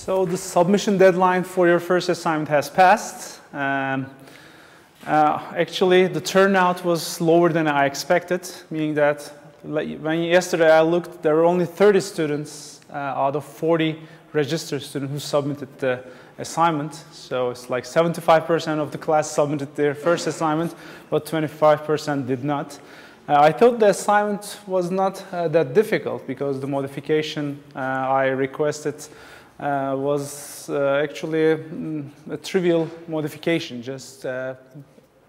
So the submission deadline for your first assignment has passed. Actually, the turnout was lower than I expected, meaning that yesterday I looked, there were only 30 students out of 40 registered students who submitted the assignment. So it's like 75% of the class submitted their first assignment, but 25% did not. I thought the assignment was not that difficult because the modification I requested was actually a trivial modification, just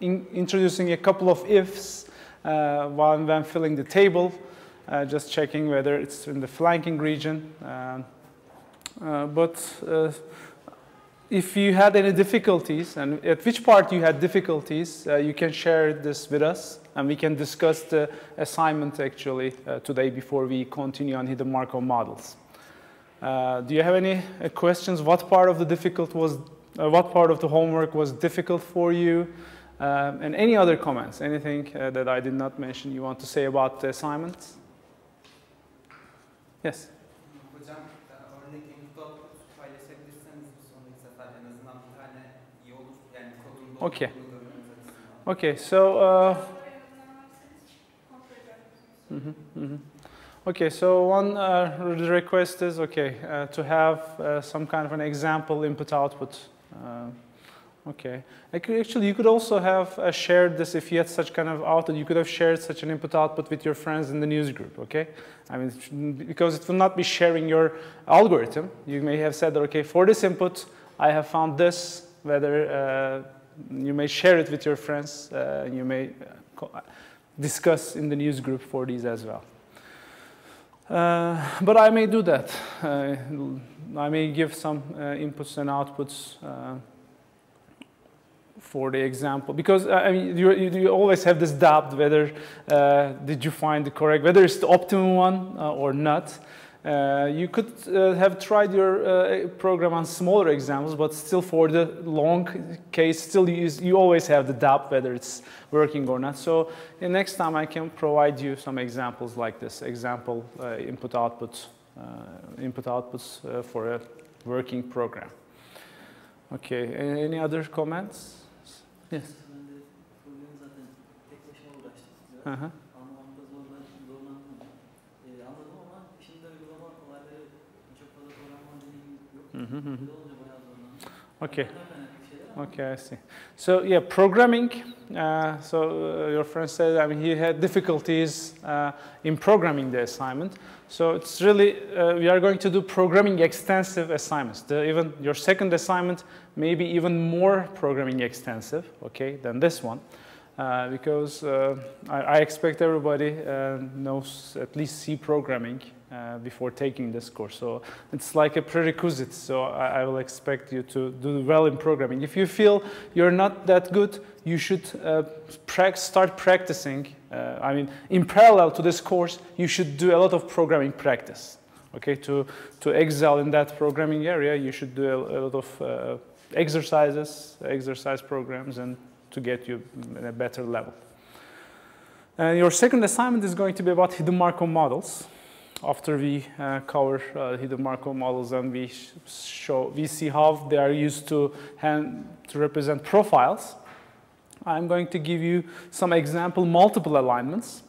introducing a couple of ifs when filling the table, just checking whether it's in the flanking region. If you had any difficulties, and at which part you had difficulties, you can share this with us, and we can discuss the assignment actually today before we continue on hidden Markov models. Do you have any questions? What part of the homework was difficult for you? And any other comments? Anything that I did not mention you want to say about the assignment? Yes. Okay. Okay. So. Okay, so one request is, to have some kind of an example input-output. Okay. Actually, you could also have shared this if you had such kind of output. You could have shared such an input-output with your friends in the news group, okay? I mean, because it will not be sharing your algorithm. You may have said that, okay, for this input, I have found this, whether you may share it with your friends. You may discuss in the news group for these as well. But I may do that. I may give some inputs and outputs for the example, because I mean, you always have this doubt whether did you find the correct, whether it's the optimum one or not. You could have tried your program on smaller examples, but still for the long case, still you always have the doubt whether it's working or not. So next time I can provide you some examples like this, example input-outputs for a working program. Okay, any other comments? Yes. Uh-huh. Okay. Okay, I see. So yeah, programming. Your friend said, I mean, he had difficulties in programming the assignment. So it's really we are going to do programming extensive assignments. Even your second assignment may be even more programming extensive, okay, than this one. Because I expect everybody knows at least C programming before taking this course. So it's like a prerequisite. So I will expect you to do well in programming. If you feel you're not that good, you should start practicing. I mean, in parallel to this course, you should do a lot of programming practice. Okay, to excel in that programming area, you should do a lot of exercise programs, and to get you in a better level. And your second assignment is going to be about hidden Markov models. After we cover hidden Markov models and we see how they are used to represent profiles, I'm going to give you some example multiple alignments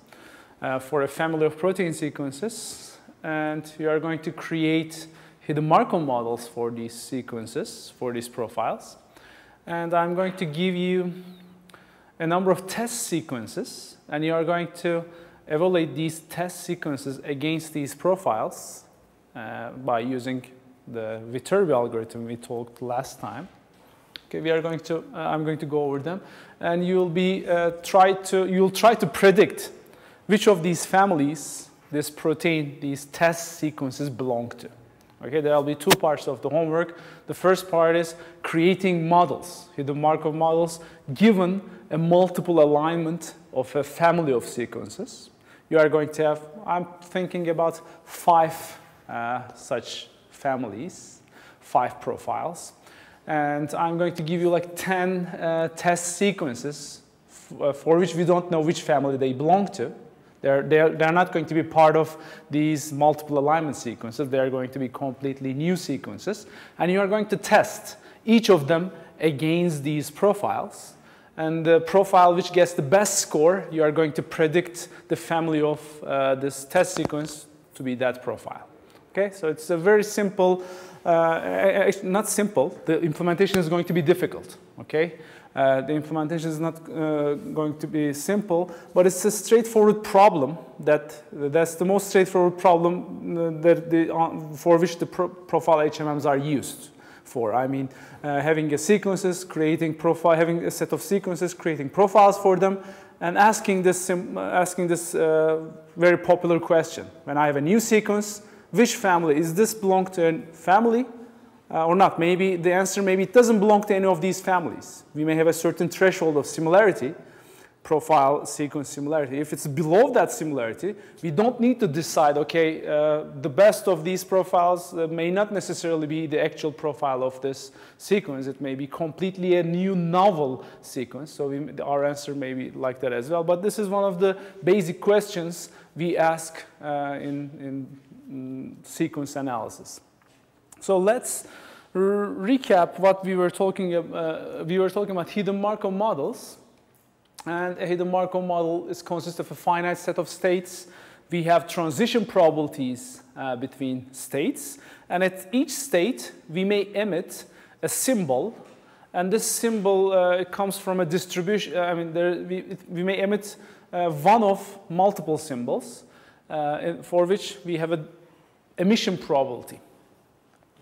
for a family of protein sequences, and you are going to create hidden Markov models for these sequences, for these profiles. And I'm going to give you a number of test sequences, and you are going to evaluate these test sequences against these profiles by using the Viterbi algorithm we talked last time. Okay, I'm going to go over them, and you'll try to predict which of these families this protein, these test sequences belong to. Okay, there will be two parts of the homework. The first part is creating models, hidden Markov models, given a multiple alignment of a family of sequences. You are going to have, I'm thinking about 5 such families, 5 profiles. And I'm going to give you like 10 test sequences for which we don't know which family they belong to. They're not going to be part of these multiple alignment sequences. They're going to be completely new sequences. And you are going to test each of them against these profiles. And the profile which gets the best score, you are going to predict the family of this test sequence to be that profile. Okay, so it's a very simple, not simple, the implementation is going to be difficult, okay? The implementation is not going to be simple, but it's a straightforward problem that's the most straightforward problem for which the profile HMMs are used for. I mean, having a sequences, creating profile, having a set of sequences, creating profiles for them, and asking this very popular question. When I have a new sequence, which family? Is this belong to a family or not? Maybe the answer, maybe it doesn't belong to any of these families. We may have a certain threshold of similarity, profile sequence similarity. If it's below that similarity, we don't need to decide, okay, the best of these profiles may not necessarily be the actual profile of this sequence. It may be completely a new novel sequence. So our answer may be like that as well. But this is one of the basic questions we ask in sequence analysis. So let's recap what we were talking about. We were talking about hidden Markov models. And a hidden Markov model consists of a finite set of states. We have transition probabilities between states. And at each state, we may emit a symbol. And this symbol it comes from a distribution. I mean, we may emit one of multiple symbols for which we have an emission probability.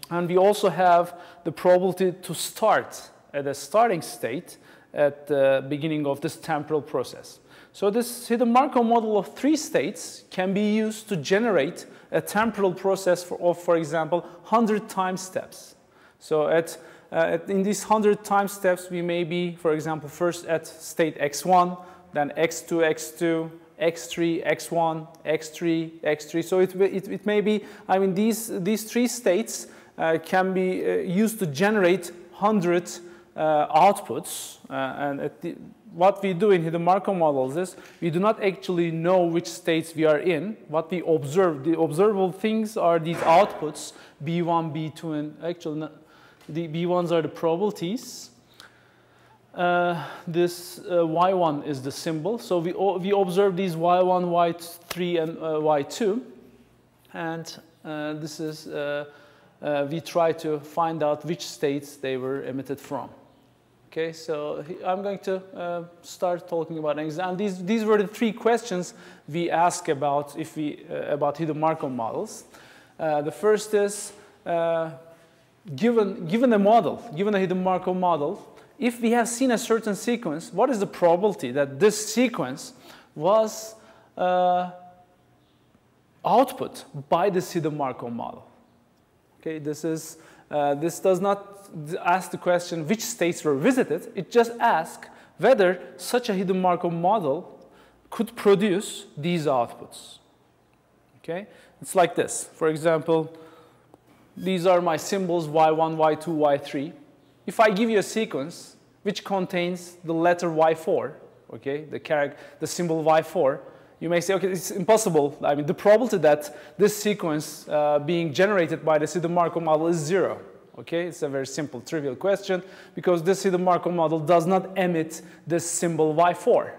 And we also have the probability to start at a starting state at the beginning of this temporal process. So this hidden Markov model of 3 states can be used to generate a temporal process of, for example, 100 time steps. So in these 100 time steps, we may be, for example, first at state x1, then x2, x2, x3, x1, x3, x3. So it may be, I mean, these 3 states can be used to generate 100 outputs. What we do in hidden Markov models is we do not actually know which states we are in. What we observe, the observable things are these outputs, B1, B2, and actually the B1s are the probabilities. This Y1 is the symbol. So we observe these Y1, Y3, and Y2. And this is, we try to find out which states they were emitted from. Okay, so I'm going to start talking about an example. These were the 3 questions we ask about about hidden Markov models. The first is, given a model, given a hidden Markov model, if we have seen a certain sequence, what is the probability that this sequence was output by this hidden Markov model? Okay, this does not ask the question which states were visited. It just asks whether such a hidden Markov model could produce these outputs. Okay, it's like this. For example, these are my symbols y1, y2, y3. If I give you a sequence which contains the letter y4, okay, the symbol y4, you may say, okay, it's impossible. I mean, the probability that this sequence being generated by the hidden Markov model is 0. Okay, it's a very simple, trivial question because this hidden Markov model does not emit this symbol y4.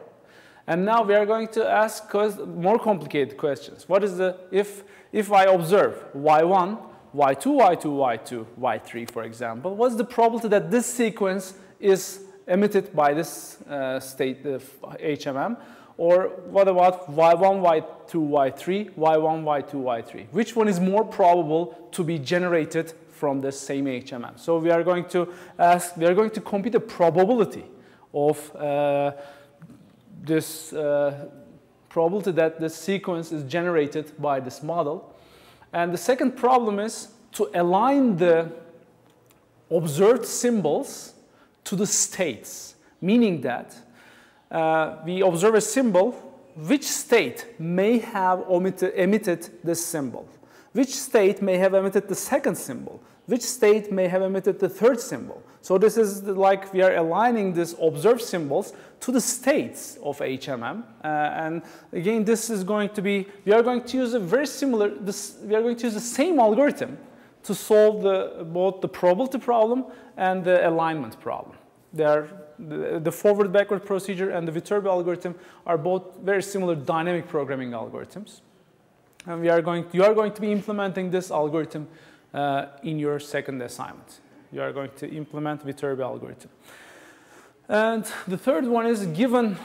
And now we are going to ask more complicated questions. What is the, if I observe y1, y2, y2, y2, y3, for example, what's the probability that this sequence is emitted by this state of HMM? Or what about y1, y2, y3, y1, y2, y3? Which one is more probable to be generated from the same HMM? So we are going to ask, we are going to compute the probability of this probability that this sequence is generated by this model. And the second problem is to align the observed symbols to the states, meaning that we observe a symbol, which state may have emitted this symbol? Which state may have emitted the second symbol? which state may have emitted the third symbol. So this is like we are aligning these observed symbols to the states of HMM. And again, this is going to be, we are going to use a very similar, we are going to use the same algorithm to solve both the probability problem and the alignment problem. They are, the forward-backward procedure and the Viterbi algorithm are both very similar dynamic programming algorithms. And you are going to be implementing this algorithm in your second assignment. You are going to implement Viterbi algorithm. And the third one is, given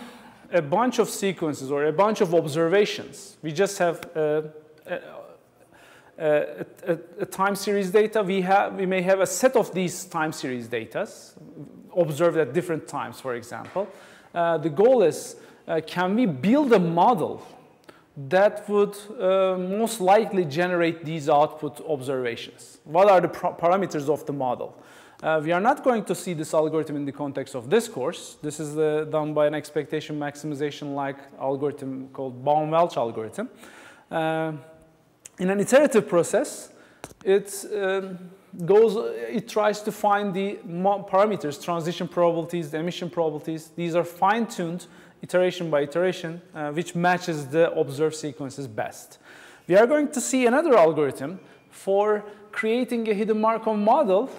a bunch of sequences or a bunch of observations, we just have a time series data. We may have a set of these time series data observed at different times, for example. The goal is, can we build a model that would most likely generate these output observations? What are the parameters of the model? We are not going to see this algorithm in the context of this course. This is done by an expectation maximization-like algorithm called Baum-Welch algorithm. In an iterative process, it tries to find the parameters, transition probabilities, the emission probabilities. These are fine-tuned iteration by iteration, which matches the observed sequences best. We are going to see another algorithm for creating a hidden Markov model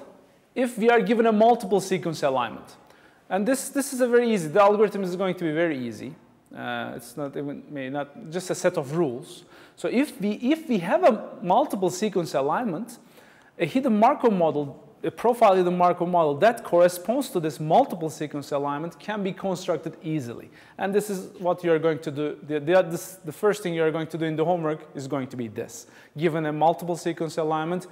if we are given a multiple sequence alignment. And this is a very easy, the algorithm is going to be very easy. It's not even, just a set of rules. So if we have a multiple sequence alignment, a hidden Markov model, a profile hidden Markov model that corresponds to this multiple sequence alignment can be constructed easily. And this is what you are going to do. The first thing you are going to do in the homework is going to be this. Given a multiple sequence alignment,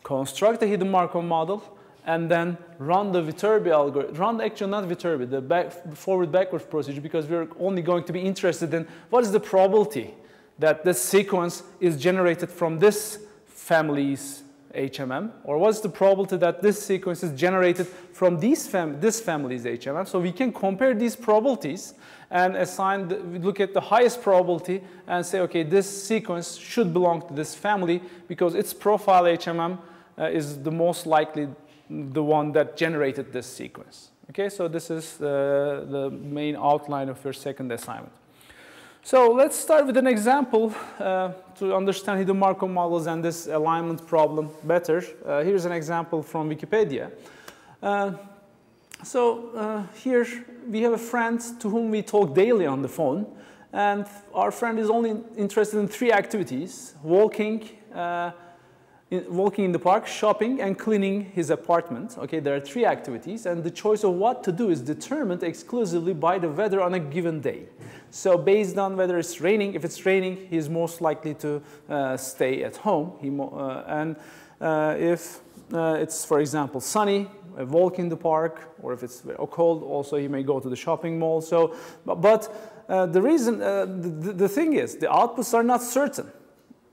construct a hidden Markov model, and then run the Viterbi algorithm, actually not Viterbi, the forward-backwards procedure, because we're only going to be interested in what is the probability that this sequence is generated from this family's HMM, or what's the probability that this sequence is generated from this family's HMM. So we can compare these probabilities and we look at the highest probability and say, okay, this sequence should belong to this family because its profile HMM is the most likely the one that generated this sequence. Okay, so this is the main outline of your second assignment. So let's start with an example to understand hidden Markov models and this alignment problem better. Here's an example from Wikipedia. Here we have a friend to whom we talk daily on the phone, and our friend is only interested in 3 activities: walking in the park, shopping, and cleaning his apartment. Okay, there are 3 activities, and the choice of what to do is determined exclusively by the weather on a given day. So based on whether it's raining, if it's raining, he's most likely to stay at home. If it's, for example, sunny, a walk in the park, or if it's very cold, also he may go to the shopping mall. So, the reason, the thing is, the outputs are not certain.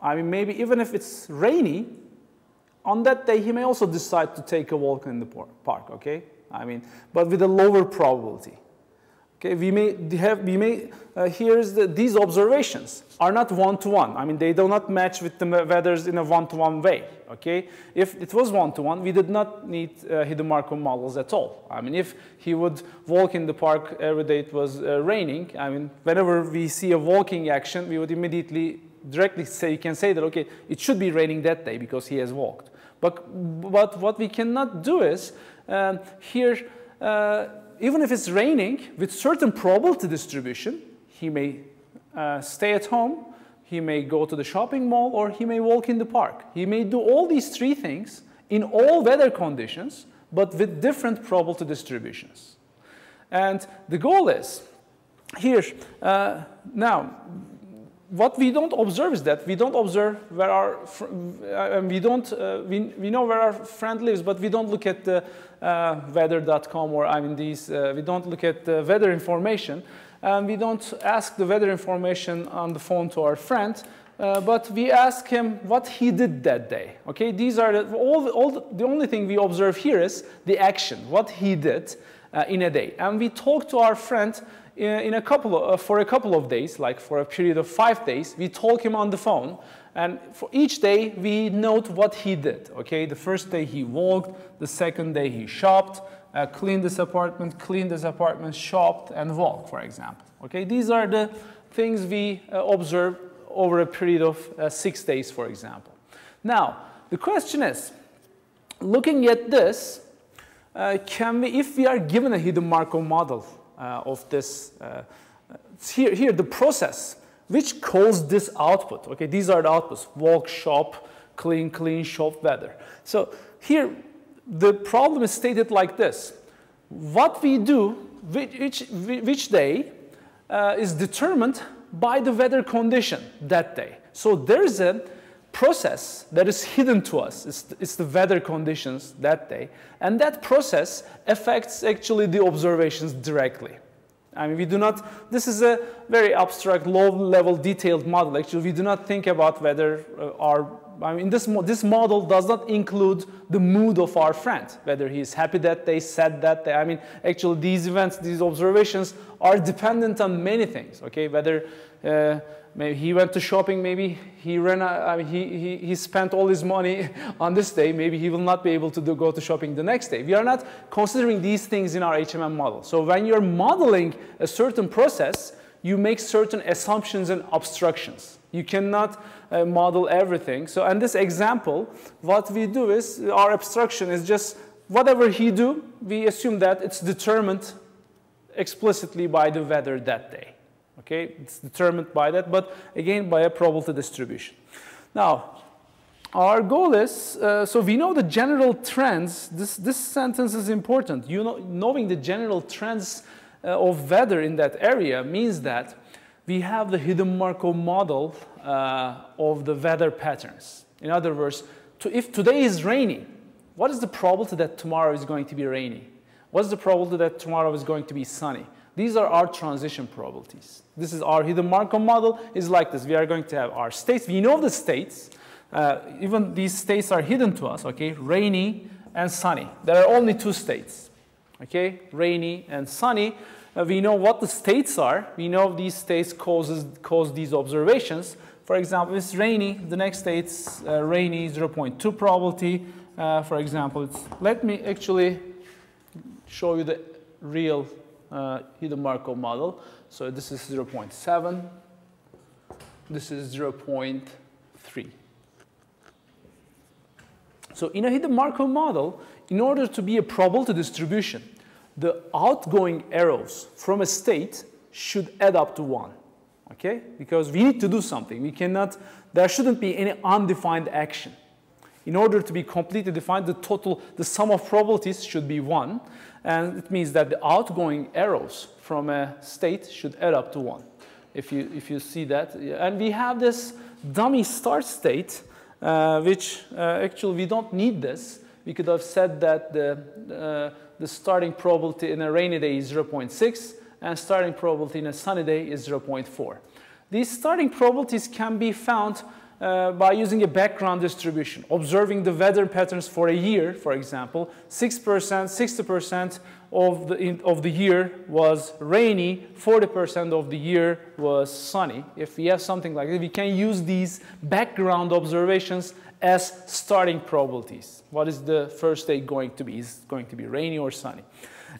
I mean, maybe even if it's rainy, on that day, he may also decide to take a walk in the park, okay? I mean, but with a lower probability. Okay, these observations are not one-to-one. I mean, they do not match with the weathers in a one-to-one way, okay? If it was one-to-one, we did not need hidden Markov models at all. I mean, if he would walk in the park every day it was raining, I mean, whenever we see a walking action, we would immediately directly can say that, okay, it should be raining that day because he has walked. But what we cannot do is, even if it's raining, with certain probability distribution, he may stay at home, he may go to the shopping mall, or he may walk in the park. He may do all these 3 things in all weather conditions, but with different probability distributions. And the goal is, here, now, what we don't observe is that we don't observe where our we know where our friend lives, but we don't look at the weather.com or we don't look at the weather information, and we don't ask the weather information on the phone to our friend, but we ask him what he did that day. Okay, these are the only thing we observe here is the action, what he did in a day, and we talk to our friend for a couple of days, like for a period of 5 days, we talk him on the phone, and for each day we note what he did. Okay, the first day he walked, the second day he shopped, cleaned this apartment, shopped, and walked, for example. Okay, these are the things we observe over a period of 6 days, for example. Now, the question is, looking at this, if we are given a hidden Markov model of this, here the process which caused this output, okay, these are the outputs, walk, shop, clean, shop, weather. So here, the problem is stated like this. What we do, which day, is determined by the weather condition that day. So there's a process that is hidden to us. It's the weather conditions that day. And that process affects actually the observations directly. I mean, we do not, this is a very abstract, low-level, detailed model. Actually, we do not think about whether this model does not include the mood of our friend, whether he is happy that day, sad that day. I mean, actually, these events, these observations are dependent on many things, okay? Whether maybe he went to shopping, maybe he spent all his money on this day, maybe he will not be able to go to shopping the next day. We are not considering these things in our HMM model. So when you're modeling a certain process, you make certain assumptions and abstractions. You cannot model everything. So in this example, what we do is, our abstraction is just whatever he do, we assume that it's determined explicitly by the weather that day. Okay, it's determined by that, but again, by a probability distribution. Now, our goal is, so we know the general trends. This sentence is important. Knowing the general trends of weather in that area means that we have the hidden Markov model of the weather patterns. In other words, if today is rainy, what is the probability that tomorrow is going to be rainy? What's the probability that tomorrow is going to be sunny? These are our transition probabilities. This is our hidden Markov model is like this. We are going to have our states. We know the states. Even these states are hidden to us, okay? Rainy and sunny. There are only 2 states, okay? Rainy and sunny. We know what the states are. We know these states cause these observations. For example, it's rainy. The next state's rainy, 0.2 probability. For example, let me actually show you the real hidden Markov model. So this is 0.7. This is 0.3. So in a hidden Markov model, in order to be a probability distribution, the outgoing arrows from a state should add up to 1. Okay? Because we need to do something. There shouldn't be any undefined action. In order to be completely defined, the sum of probabilities should be 1. And it means that the outgoing arrows from a state should add up to 1. If you see that. And we have this dummy start state, which actually we don't need this. We could have said that the starting probability in a rainy day is 0.6, and starting probability in a sunny day is 0.4. These starting probabilities can be found by using a background distribution, observing the weather patterns for a year, for example. 60% of the year was rainy, 40% of the year was sunny. If we have something like that, we can use these background observations as starting probabilities. What is the first day going to be? Is it going to be rainy or sunny?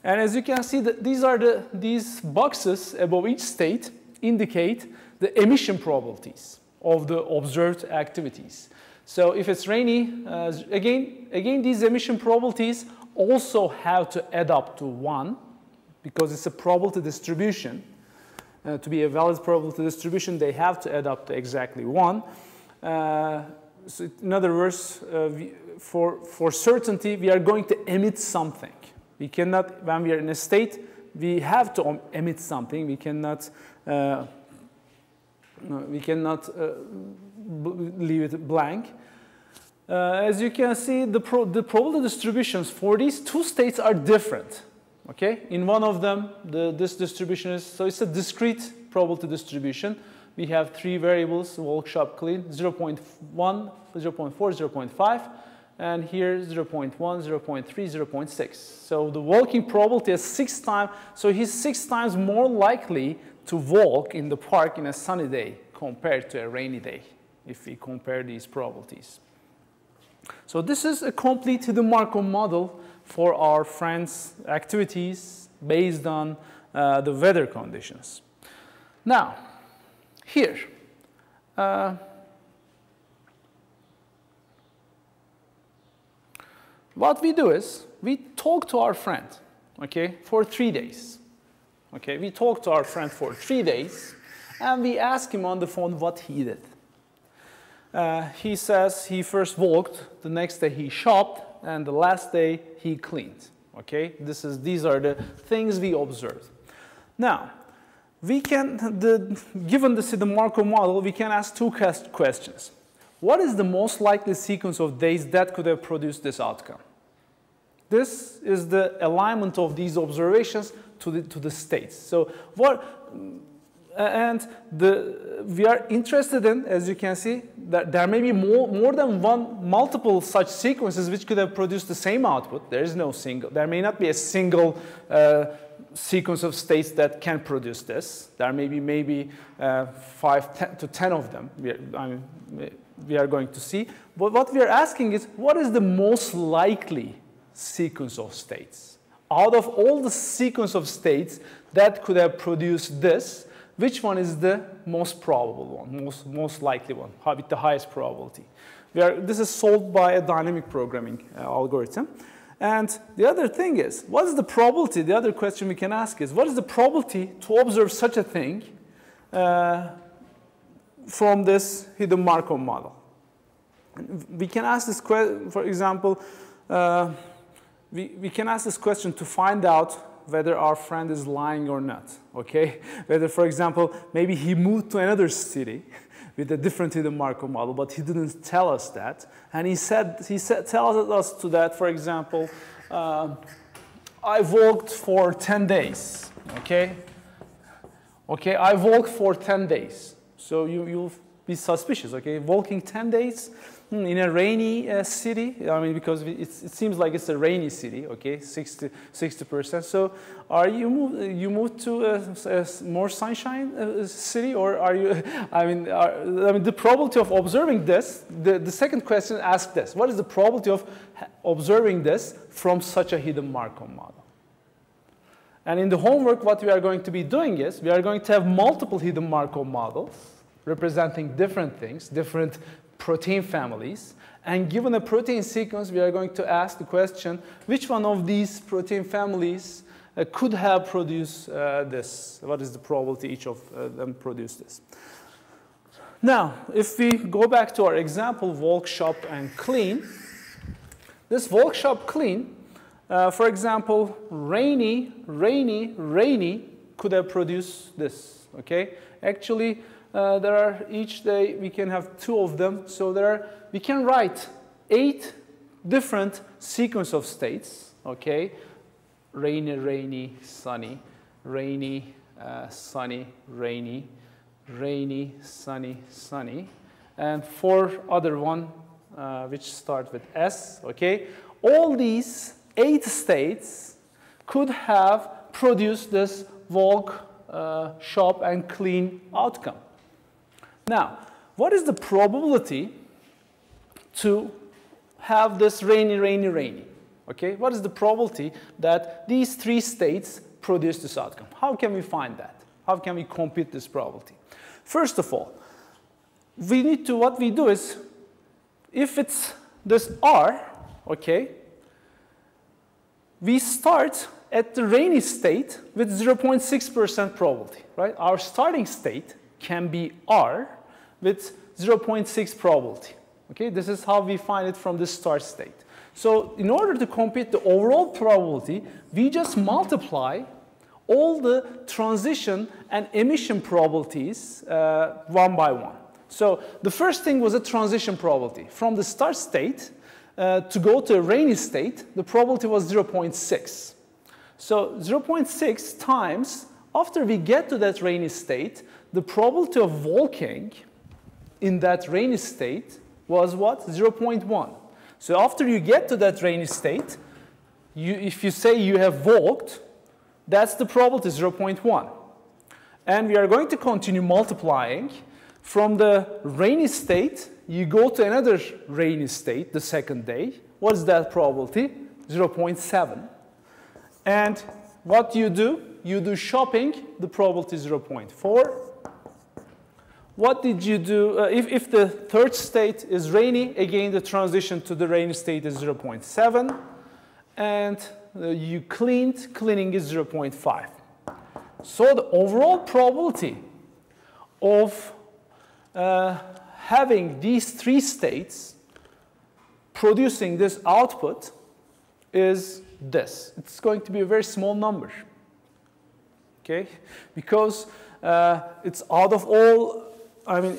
And as you can see, these boxes above each state indicate the emission probabilities of the observed activities. So if it's rainy, again, these emission probabilities also have to add up to 1 because it's a probability distribution. To be a valid probability distribution, they have to add up to exactly 1. So in other words, for certainty, we are going to emit something. We cannot, when we are in a state, we have to emit something. We cannot leave it blank. As you can see, the probability distributions for these 2 states are different. Okay, in one of them, this distribution is, so it's a discrete probability distribution. We have 3 variables, walk, shop, clean, 0.1, 0.4, 0.5. and here 0.1, 0.3, 0.6. So the walking probability is 6 times, so he's 6 times more likely to walk in the park in a sunny day compared to a rainy day, if we compare these probabilities. So this is a complete hidden Markov model for our friends' activities based on the weather conditions. Now, here, what we do is we talk to our friend, okay, for 3 days. Okay, we talk to our friend for 3 days, and we ask him on the phone what he did. He says he first walked, the next day he shopped, and the last day he cleaned. Okay, these are the things we observed. Now, we can, given this hidden Markov model, we can ask 2 questions. What is the most likely sequence of days that could have produced this outcome? This is the alignment of these observations to the states. So we are interested in, as you can see, that there may be more than multiple such sequences which could have produced the same output. There is no single. There may not be a single sequence of states that can produce this. There may be maybe 5 to 10 of them. We are going to see. But what we are asking is, what is the most likely sequence of states? Out of all the sequence of states that could have produced this, which one is the most probable one, most likely one, with the highest probability? This is solved by a dynamic programming algorithm. And the other thing is, what is the probability? The other question we can ask is, what is the probability to observe such a thing from this hidden Markov model? We can ask this question, for example, we can ask this question to find out whether our friend is lying or not, okay? Whether, for example, maybe he moved to another city with a different hidden Markov model, but he didn't tell us that. And he tells us to that, for example, I walked for 10 days, okay? Okay, I walked for 10 days. So you'll be suspicious, okay? Walking 10 days in a rainy city, I mean, because it seems like it's a rainy city, okay, 60%. So are you moved to a more sunshine city, or are you, I mean, the probability of observing this, the second question asks this: what is the probability of observing this from such a hidden Markov model? And in the homework, what we are going to be doing is, we are going to have multiple hidden Markov models representing different things, different protein families, and given a protein sequence, we are going to ask the question, which one of these protein families could have produced this? What is the probability each of them produced this? Now, if we go back to our example, walk, shop, and clean, this walk, shop, clean, for example, rainy could have produced this, okay? Actually, there are, each day we can have 2 of them, so we can write 8 different sequence of states, okay? Rainy, sunny, rainy, sunny, rainy, rainy, sunny, sunny, and 4 other one which start with S, okay? All these 8 states could have produced this walk, shop, and clean outcome. Now, what is the probability to have this rainy? Okay, what is the probability that these 3 states produce this outcome? How can we find that? How can we compute this probability? First of all, what we do is, if it's this R, okay, we start at the rainy state with 0.6% probability, right? Our starting state can be R with 0.6 probability. Okay, this is how we find it from the start state. So in order to compute the overall probability, we just multiply all the transition and emission probabilities one by one. So the first thing was a transition probability. From the start state to go to a rainy state, the probability was 0.6. So 0.6 times, after we get to that rainy state, the probability of walking in that rainy state was what? 0.1. So after you get to that rainy state, if you say you have walked, that's the probability 0.1. And we are going to continue multiplying. From the rainy state, you go to another rainy state the second day. What is that probability? 0.7. And what you do shopping, the probability is 0.4. What did you do? If the third state is rainy, again, the transition to the rainy state is 0.7. And you cleaned, cleaning is 0.5. So the overall probability of having these three states producing this output is this. It's going to be a very small number, okay? Because it's out of all, I mean,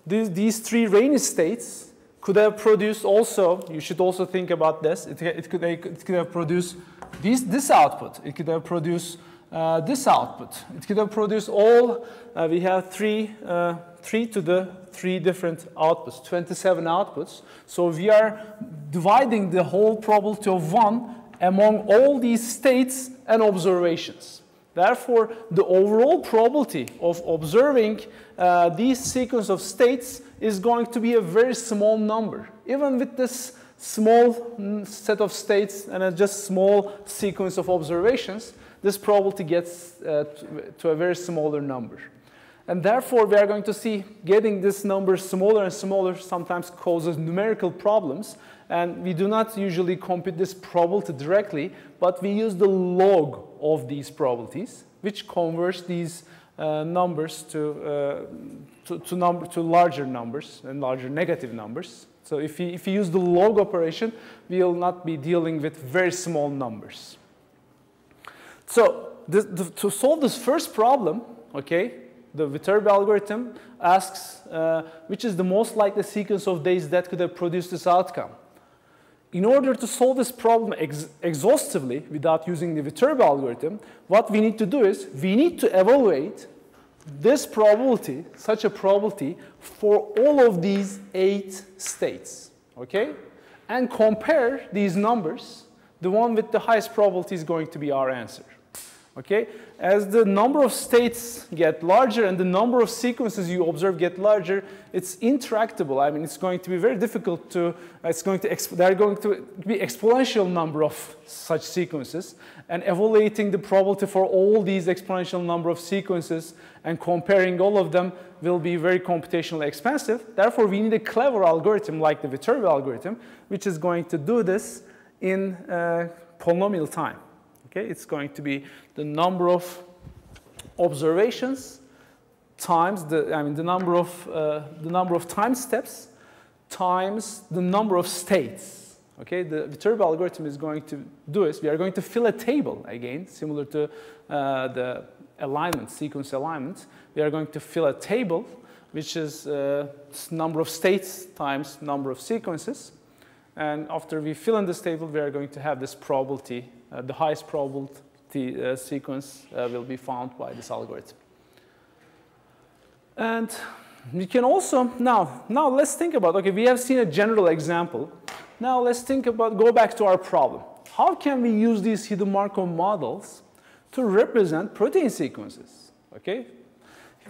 these three rainy states could have produced also, you should also think about this, it could have produced this output. It could have produced this output. It could have produced all, we have three to the three different outputs, 27 outputs. So we are dividing the whole probability of 1 among all these states and observations. Therefore, the overall probability of observing these sequence of states is going to be a very small number. Even with this small set of states and a just small sequence of observations, this probability gets to a very smaller number. And therefore, we are going to see getting this number smaller and smaller sometimes causes numerical problems. And we do not usually compute this probability directly, but we use the log of these probabilities, which converts these numbers to larger numbers and larger negative numbers. So if you use the log operation, we will not be dealing with very small numbers. So to solve this first problem, okay, the Viterbi algorithm asks which is the most likely sequence of days that could have produced this outcome. In order to solve this problem exhaustively without using the Viterbi algorithm, what we need to do is we need to evaluate this probability, such a probability, for all of these 8 states, okay? And compare these numbers. The one with the highest probability is going to be our answer. Okay? As the number of states get larger and the number of sequences you observe get larger, it's intractable. I mean, it's going to be very difficult to, there are going to be exponential number of such sequences, and evaluating the probability for all these exponential number of sequences and comparing all of them will be very computationally expensive. Therefore, we need a clever algorithm like the Viterbi algorithm, which is going to do this in polynomial time. Okay, it's going to be the number of observations times the number of time steps times the number of states. Okay, the Viterbi algorithm is going to do is we are going to fill a table again, similar to the alignment, sequence alignment. We are going to fill a table which is number of states times number of sequences. And after we fill in this table, we are going to have this probability. The highest probability sequence will be found by this algorithm. And we can also, now let's think about, okay, we have seen a general example. Now let's think about, go back to our problem. How can we use these hidden Markov models to represent protein sequences? Okay?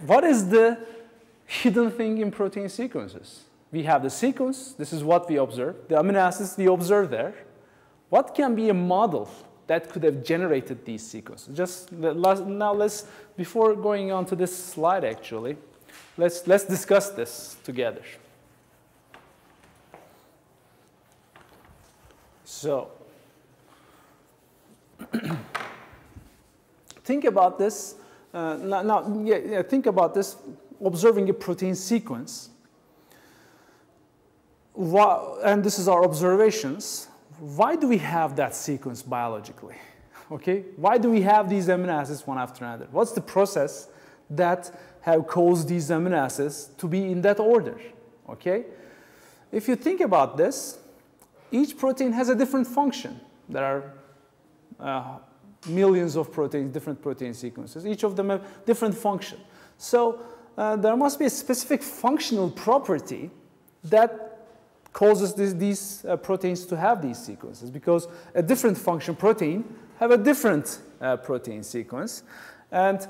What is the hidden thing in protein sequences? We have the sequence, this is what we observe, the amino acids we observe there. What can be a model that could have generated these sequences? Just now let's, before going on to this slide actually, let's discuss this together. So, think about this, think about this, observing a protein sequence. And this is our observations. Why do we have that sequence biologically? Okay, why do we have these amino acids one after another? What's the process that have caused these amino acids to be in that order? Okay, if you think about this, each protein has a different function. There are millions of proteins, different protein sequences. Each of them have different function. So there must be a specific functional property that causes these proteins to have these sequences, because a different function protein have a different protein sequence. And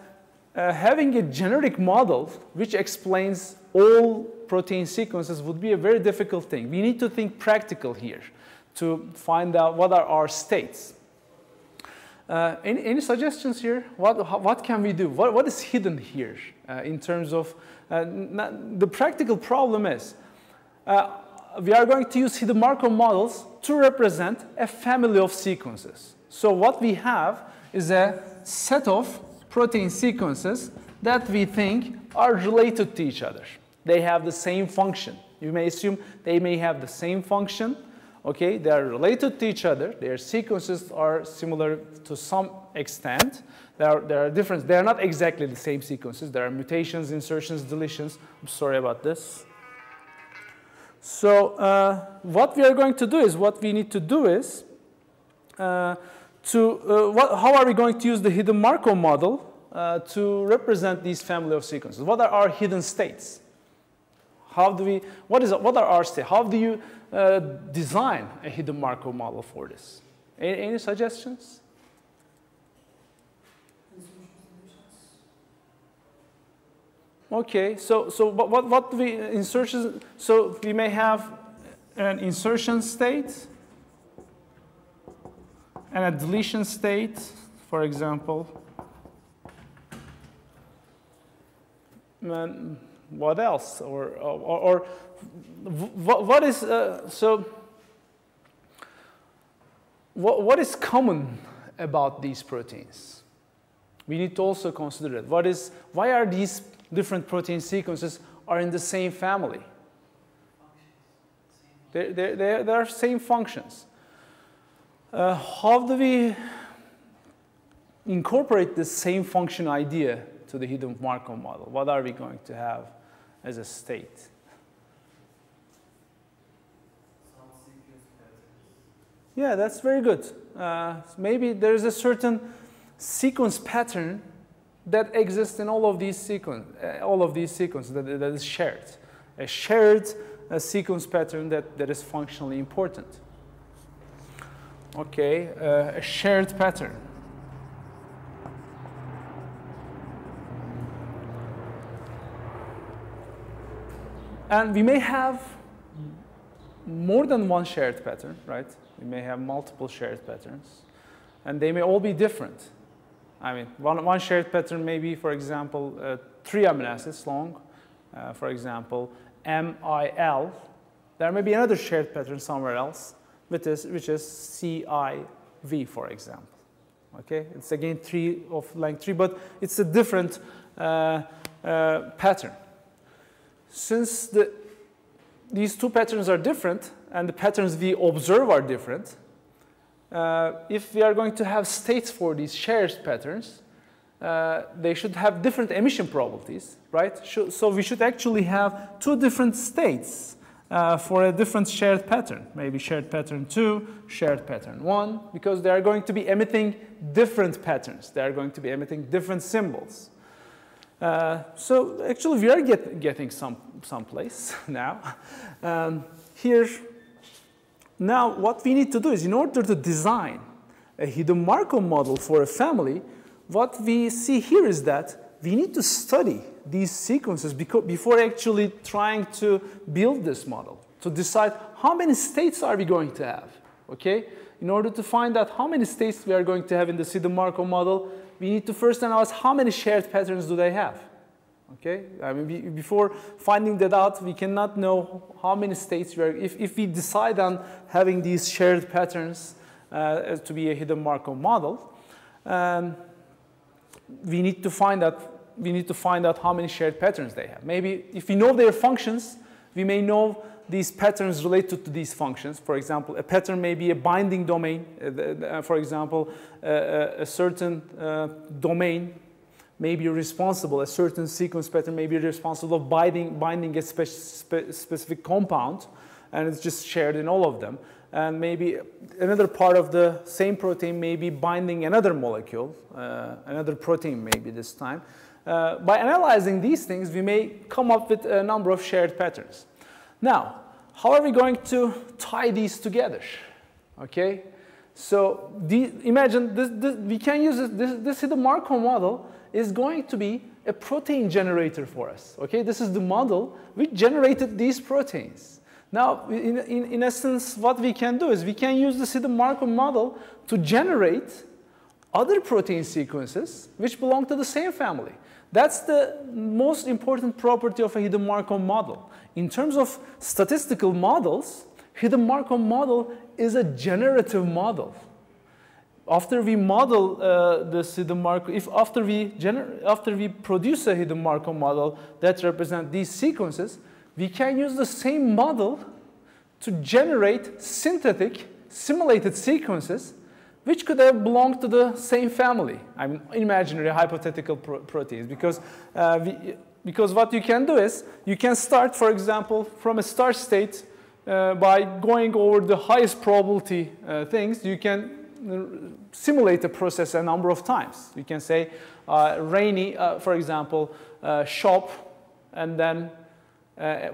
having a generic model which explains all protein sequences would be a very difficult thing. We need to think practical here to find out what are our states. Any suggestions here? What can we do? What is hidden here in terms of the practical problem is we are going to use hidden Markov models to represent a family of sequences. So what we have is a set of protein sequences that we think are related to each other. They have the same function. You may assume they may have the same function. Okay, they are related to each other. Their sequences are similar to some extent. There are differences. They are not exactly the same sequences. There are mutations, insertions, deletions. I'm sorry about this. So what we are going to do is, what we need to do is, how are we going to use the hidden Markov model to represent these family of sequences? What are our hidden states? What are our states? How do you design a hidden Markov model for this? Any suggestions? Okay, so what do we insertions? So we may have an insertion state and a deletion state, for example. And what else? Or what is so? What is common about these proteins? We need to also consider it. Why are these different protein sequences are in the same family? They are same functions. How do we incorporate this same function idea to the hidden Markov model? What are we going to have as a state? Yeah, that's very good. Maybe there's a certain sequence pattern that exists in all of these sequences that is shared. A shared sequence pattern that is functionally important. Okay, a shared pattern. And we may have more than one shared pattern, right? We may have multiple shared patterns, and they may all be different. I mean, one shared pattern may be, for example, 3 amino acids long, for example, MIL. There may be another shared pattern somewhere else, which is CIV, for example. Okay, it's again 3 of length 3, but it's a different pattern. Since these 2 patterns are different, and the patterns we observe are different, if we are going to have states for these shared patterns, they should have different emission probabilities, right? So we should actually have 2 different states for a different shared pattern. Maybe shared pattern 2, shared pattern 1, because they are going to be emitting different patterns. They are going to be emitting different symbols. So actually, we are getting someplace now. Here, now what we need to do is, in order to design a hidden Markov model for a family, what we see here is that we need to study these sequences before actually trying to build this model, to decide how many states are we going to have, okay? In order to find out how many states we are going to have in the hidden Markov model, we need to first analyze how many shared patterns do they have, okay? I mean, before finding that out, we cannot know how many states we are. If we decide on having these shared patterns to be a hidden Markov model, we need to find out how many shared patterns they have. Maybe if we know their functions, we may know these patterns related to these functions. For example, a pattern may be a binding domain. For example, a certain domain may be responsible, a certain sequence pattern may be responsible of binding a specific compound, and it's just shared in all of them. And maybe another part of the same protein may be binding another molecule, another protein maybe this time. By analyzing these things, we may come up with a number of shared patterns. Now, how are we going to tie these together? Okay, so imagine we can use this hidden Markov model is going to be a protein generator for us. Okay, this is the model which generated these proteins. Now, in essence, what we can do is we can use this hidden Markov model to generate other protein sequences which belong to the same family. That's the most important property of a hidden Markov model. In terms of statistical models, hidden Markov model is a generative model. After we model this hidden Markov, after we produce a hidden Markov model that represents these sequences, we can use the same model to generate synthetic simulated sequences which could have belonged to the same family. I mean, imaginary hypothetical proteins, because what you can do is you can start, for example, from a start state by going over the highest probability things. You can simulate the process a number of times. You can say rainy, for example, shop, and then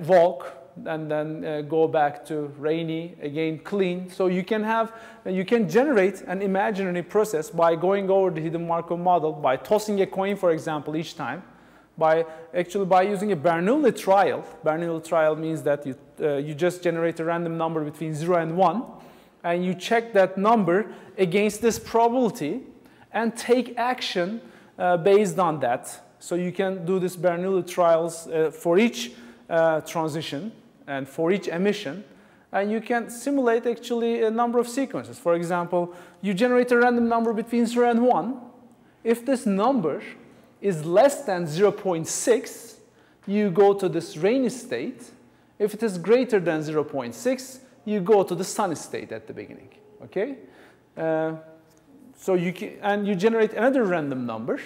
walk, and then go back to rainy, again clean. So you can generate an imaginary process by going over the hidden Markov model, by tossing a coin, for example, each time, by using a Bernoulli trial. Bernoulli trial means that you just generate a random number between 0 and 1, and you check that number against this probability and take action based on that. So you can do this Bernoulli trials for each transition and for each emission, and you can simulate actually a number of sequences. For example, you generate a random number between 0 and 1. If this number is less than 0.6, you go to this rainy state. If it is greater than 0.6, you go to the sunny state at the beginning. Okay? So you generate another random number.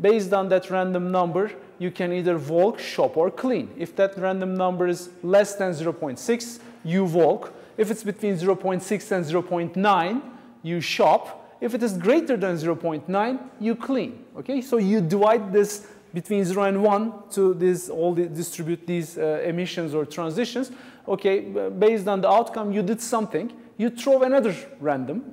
Based on that random number, you can either walk, shop, or clean. If that random number is less than 0.6, you walk. If it's between 0.6 and 0.9, you shop. If it is greater than 0.9, you clean. Okay? So you divide this between 0 and 1 to distribute these emissions or transitions. Okay, based on the outcome, you did something. You throw another random,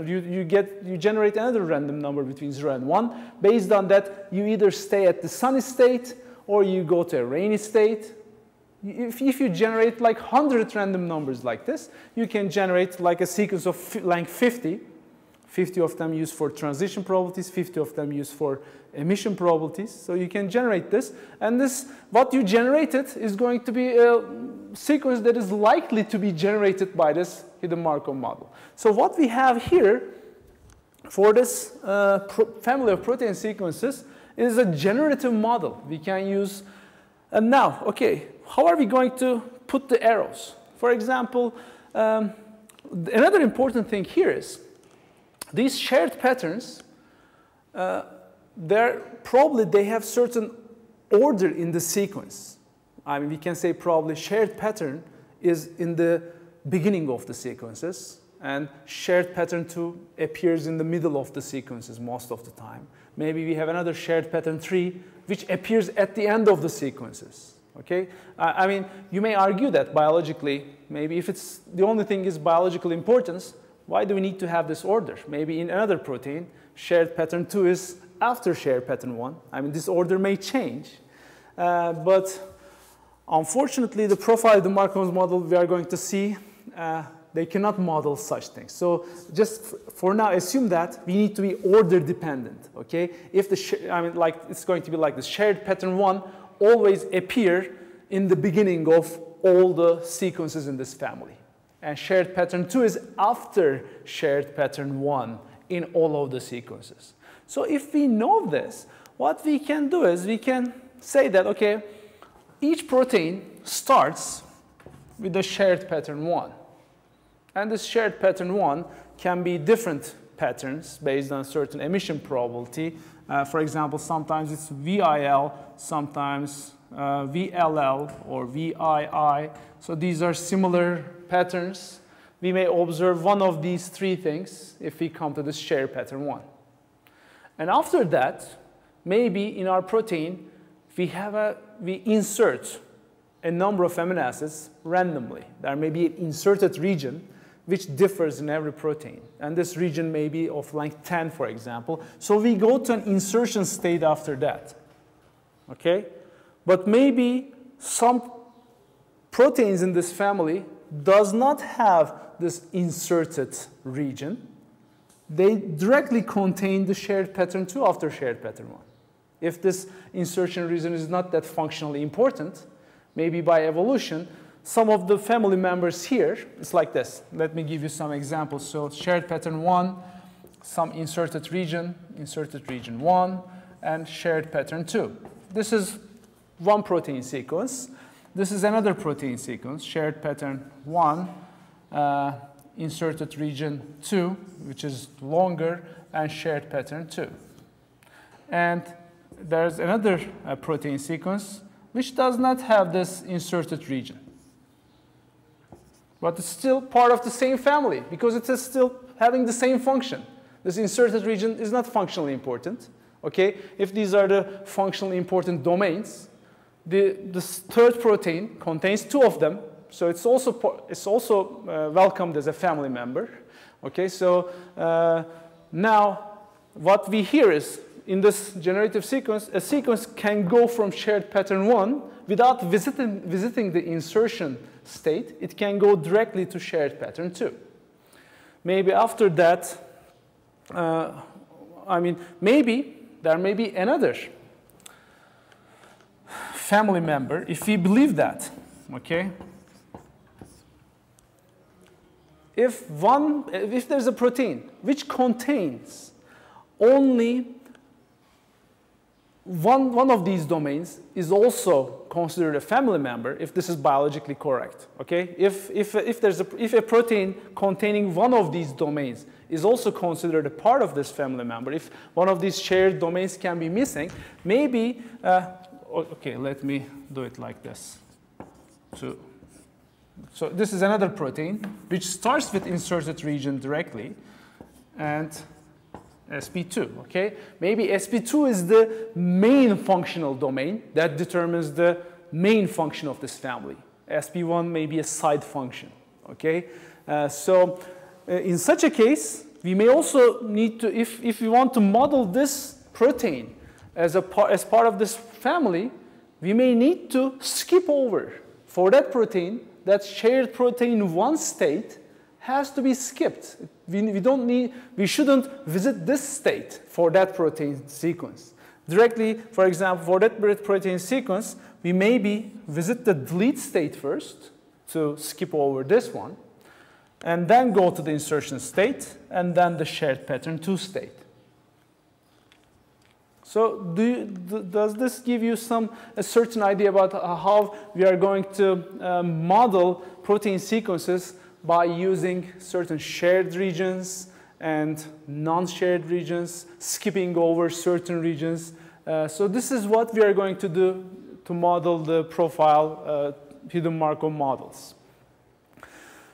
you generate another random number between 0 and 1. Based on that, you either stay at the sunny state or you go to a rainy state. If you generate like 100 random numbers like this, you can generate like a sequence of length 50. 50 of them used for transition probabilities, 50 of them used for emission probabilities. So you can generate this, and what you generated is going to be a sequence that is likely to be generated by this hidden Markov model. So what we have here for this family of protein sequences is a generative model we can use. And now, okay, how are we going to put the arrows? For example, another important thing here is these shared patterns, they have certain order in the sequence. I mean, we can say probably shared pattern is in the beginning of the sequences, and shared pattern 2 appears in the middle of the sequences most of the time. Maybe we have another shared pattern 3, which appears at the end of the sequences. Okay? I mean, you may argue that biologically, maybe if it's the only thing is biological importance, why do we need to have this order? Maybe in another protein, shared pattern 2 is after shared pattern 1. I mean, this order may change. But unfortunately, the profile of the Markov model we are going to see, they cannot model such things. So just for now, assume that we need to be order dependent. Okay? If it's going to be like the shared pattern 1 always appear in the beginning of all the sequences in this family. And shared pattern 2 is after shared pattern 1 in all of the sequences. So if we know this, what we can do is we can say that, okay, each protein starts with the shared pattern 1. And this shared pattern 1 can be different patterns based on certain emission probability. For example, sometimes it's VIL, sometimes VLL, or VII. So these are similar patterns. We may observe one of these 3 things if we come to this shared pattern 1. And after that, maybe in our protein, we insert a number of amino acids randomly. There may be an inserted region which differs in every protein. And this region may be of length 10, for example. So we go to an insertion state after that. Okay? But maybe some proteins in this family does not have this inserted region. They directly contain the shared pattern 2 after shared pattern 1. If this insertion region is not that functionally important, maybe by evolution, some of the family members here, it's like this. Let me give you some examples. So shared pattern 1, some inserted region 1, and shared pattern 2. This is one protein sequence. This is another protein sequence, shared pattern 1, inserted region 2, which is longer, and shared pattern 2. And there's another protein sequence which does not have this inserted region. But it's still part of the same family because it is still having the same function. This inserted region is not functionally important. Okay? If these are the functionally important domains, this third protein contains 2 of them, so it's also welcomed as a family member. Okay? So now what we hear is in this generative sequence, a sequence can go from shared pattern 1 without visiting the insertion state. It can go directly to shared pattern 2. Maybe after that, maybe there may be another family member if we believe that. Okay? If there's a protein which contains only one of these domains is also considered a family member if this is biologically correct. Okay? If a protein containing one of these domains is also considered a part of this family member, if one of these shared domains can be missing, maybe, okay, let me do it like this. So this is another protein which starts with inserted region directly, and sp2, okay? Maybe sp2 is the main functional domain that determines the main function of this family. sp1 may be a side function, okay? In such a case, we may also need to, if we want to model this protein as part of this family, we may need to skip over. For that protein, that shared protein 1 state has to be skipped. We shouldn't visit this state for that protein sequence. Directly, for example, for that protein sequence, we maybe visit the delete state first to skip over this one, and then go to the insertion state, and then the shared pattern 2 state. So does this give you a certain idea about how we are going to model protein sequences by using certain shared regions and non-shared regions, skipping over certain regions? So this is what we are going to do to model the profile hidden Markov models.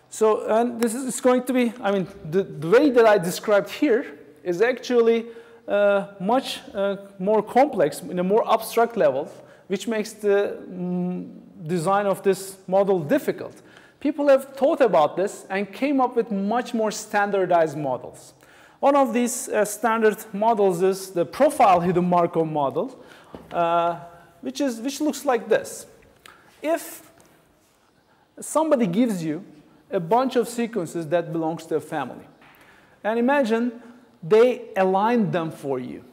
So, and this is going to be, the way that I described here is actually much more complex in a more abstract level, which makes the design of this model difficult. People have thought about this and came up with much more standardized models. One of these standard models is the profile hidden Markov model, which looks like this. If somebody gives you a bunch of sequences that belongs to a family, and imagine they align them for you.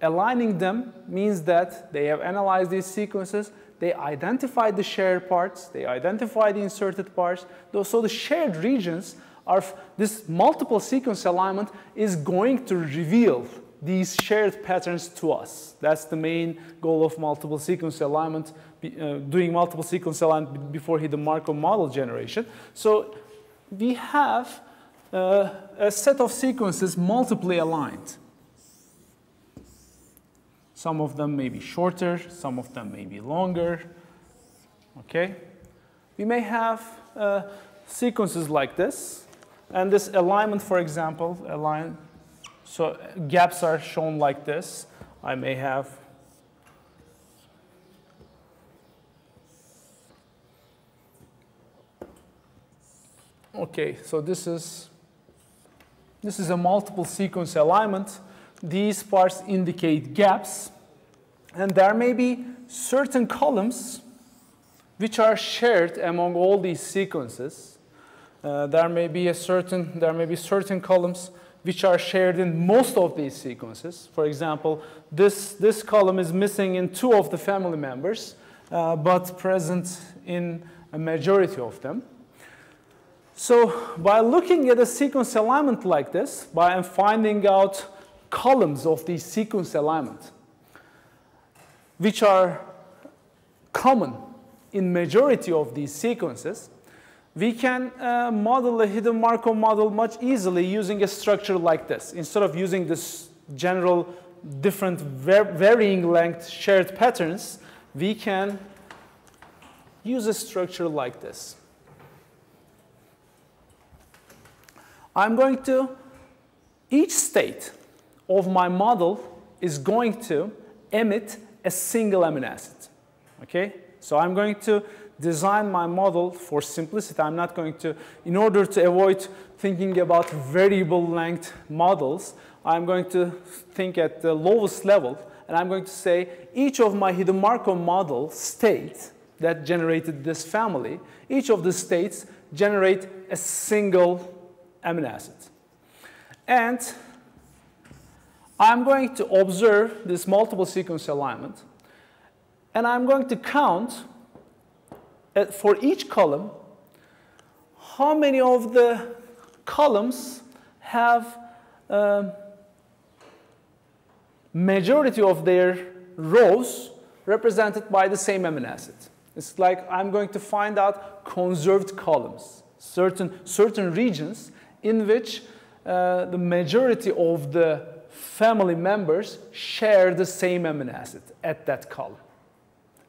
Aligning them means that they have analyzed these sequences, they identify the shared parts, they identify the inserted parts. So the shared regions are, this multiple sequence alignment is going to reveal these shared patterns to us. That's the main goal of multiple sequence alignment, doing multiple sequence alignment before hidden Markov model generation. So we have a set of sequences multiply aligned. Some of them may be shorter, some of them may be longer. Okay? We may have sequences like this, and this alignment, for example, so gaps are shown like this. I may have Okay, so this is a multiple sequence alignment. These parts indicate gaps. And there may be certain columns which are shared among all these sequences. There may be certain columns which are shared in most of these sequences. For example, this column is missing in 2 of the family members, but present in a majority of them. So by looking at a sequence alignment like this, by finding out columns of the sequence alignment, which are common in majority of these sequences, we can model a hidden Markov model much easily using a structure like this. Instead of using this general different varying length shared patterns, we can use a structure like this. Each state of my model is going to emit a single amino acid. Okay? So I'm going to design my model for simplicity. I'm not going to, in order to avoid thinking about variable length models, I'm going to think at the lowest level, and I'm going to say each of my hidden Markov model states that generated this family, each of the states generate a single amino acid. And I'm going to observe this multiple sequence alignment, and I'm going to count for each column how many of the columns have majority of their rows represented by the same amino acid. It's like I'm going to find out conserved columns, certain regions in which the majority of the family members share the same amino acid at that column.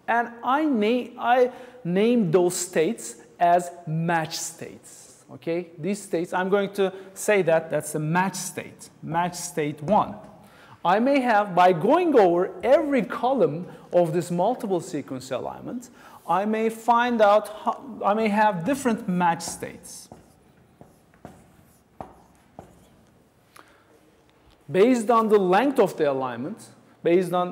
And I name those states as match states. Okay? These states, I'm going to say that that's a match state 1. I may have, by going over every column of this multiple sequence alignment, I may find out, I may have different match states. Based on the length of the alignment,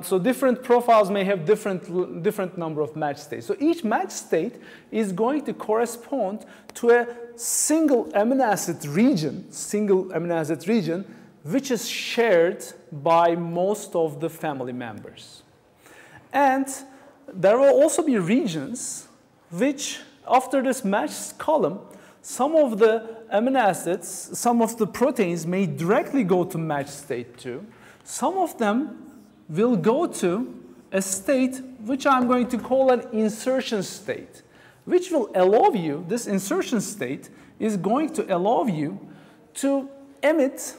so different profiles may have different number of match states. So each match state is going to correspond to a single amino acid region, which is shared by most of the family members. And there will also be regions which, after this matched column, some of the amino acids, some of the proteins may directly go to match state 2. Some of them will go to a state which I'm going to call an insertion state, which will allow you, this insertion state is going to allow you to emit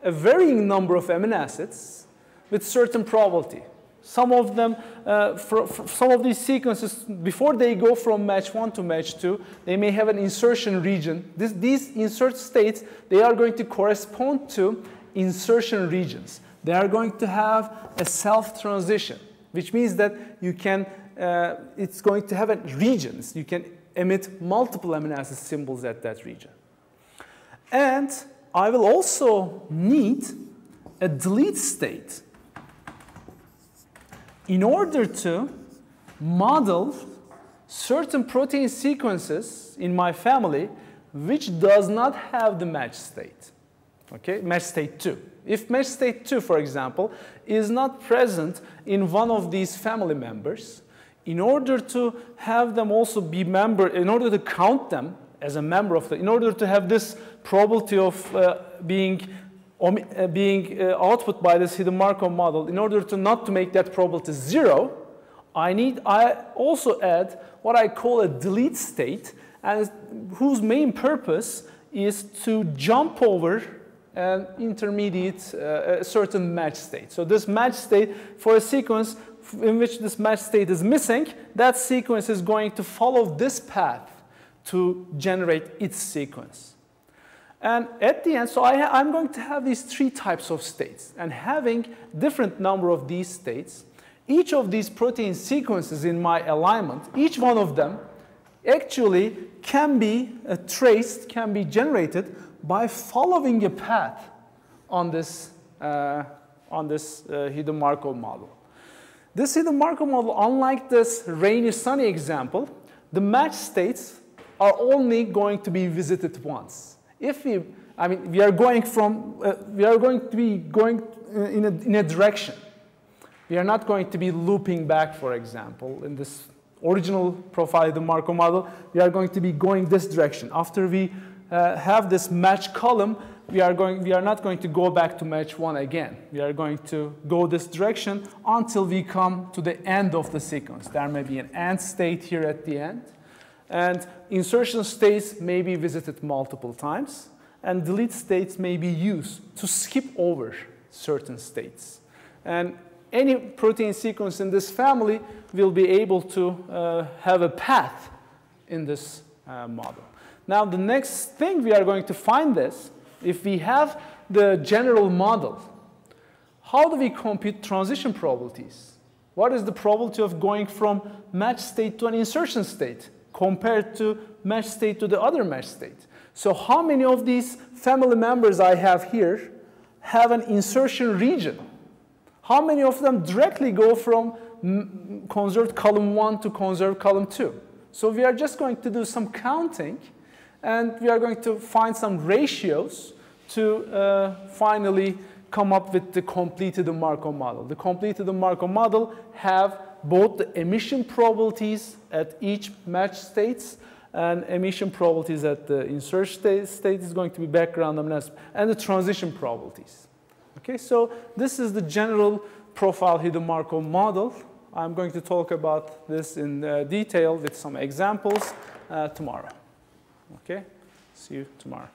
a varying number of amino acids with certain probability. Some of them, some of these sequences, before they go from match 1 to match 2, they may have an insertion region. These insert states, they are going to correspond to insertion regions. They are going to have a self-transition, which means that you can, it's going to have regions. You can emit multiple amino acid symbols at that region. And I will also need a delete state in order to model certain protein sequences in my family which does not have the match state. Okay, match state 2. If match state 2, for example, is not present in one of these family members, in order to have them also be in order to count them as a member of in order to have this probability of being output by this hidden Markov model, in order to not to make that probability 0, I also add what I call a delete state, and whose main purpose is to jump over an intermediate, a certain match state. So this match state, for a sequence in which this match state is missing, that sequence is going to follow this path to generate its sequence. And at the end, so I'm going to have these 3 types of states. And having different number of these states, each of these protein sequences in my alignment, each one of them actually can be traced, can be generated by following a path on this hidden Markov model. This hidden Markov model, unlike this rainy sunny example, the match states are only going to be visited once. If we, I mean, we are going to be going in a direction. We are not going to be looping back, for example, in this original profile hidden Markov model. We are going to be going this direction. After we have this match column, we are not going to go back to match 1 again. We are going to go this direction until we come to the end of the sequence. There may be an AND state here at the end. And insertion states may be visited multiple times. And delete states may be used to skip over certain states. And any protein sequence in this family will be able to have a path in this model. Now, the next thing we are going to find is, if we have the general model, how do we compute transition probabilities? What is the probability of going from match state to an insertion state compared to match state to the other match state? So how many of these family members I have here have an insertion region? How many of them directly go from conserved column 1 to conserved column 2? So we are just going to do some counting, and we are going to find some ratios to finally come up with the completed Markov model. The completed Markov model have both the emission probabilities at each match states and emission probabilities at the insert state is going to be background and the transition probabilities. Okay, so this is the general profile hidden Markov model. I'm going to talk about this in detail with some examples tomorrow. Okay, see you tomorrow.